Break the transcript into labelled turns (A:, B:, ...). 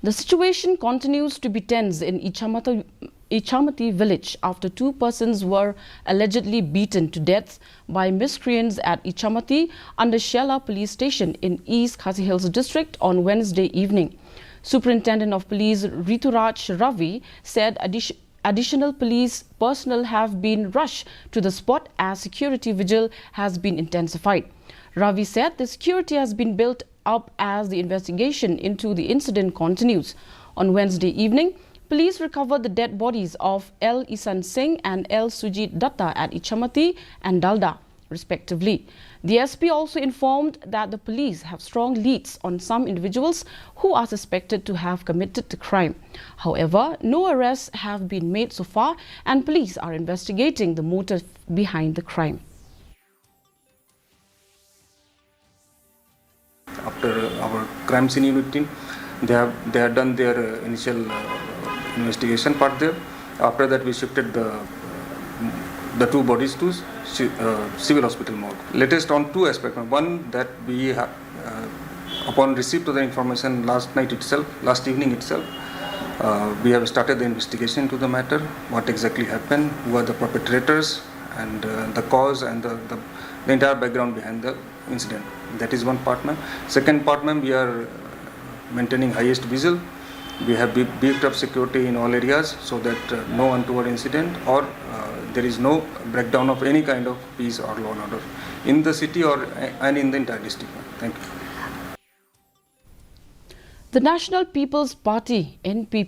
A: The situation continues to be tense in Ichamati village after two persons were allegedly beaten to death by miscreants at Ichamati under Shela police station in East Khasi Hills district on Wednesday evening. Superintendent of Police Rituraj Ravi said additional police personnel have been rushed to the spot as security vigil has been intensified. Ravi said the security has been built up as the investigation into the incident continues. On Wednesday evening, police recovered the dead bodies of L. Isan Singh and L. Sujit Datta at Ichamati and Dalda, respectively. The SP also informed that the police have strong leads on some individuals who are suspected to have committed the crime. However, no arrests have been made so far and police are investigating the motive behind the crime.
B: After our crime scene unit team, they had done their initial investigation part there. After that, we shifted the two bodies to civil hospital morgue. Latest on two aspects. One, that we have, upon receipt of the information last evening itself, we have started the investigation into the matter, what exactly happened, who are the perpetrators, and the cause and the entire background behind the incident. That is one part, ma'am. Second part, ma'am, we are maintaining highest vigil. We have beefed up security in all areas so that no untoward incident or there is no breakdown of any kind of peace or law and order in the city and in the entire district. Thank you.
A: The National People's Party, NPP,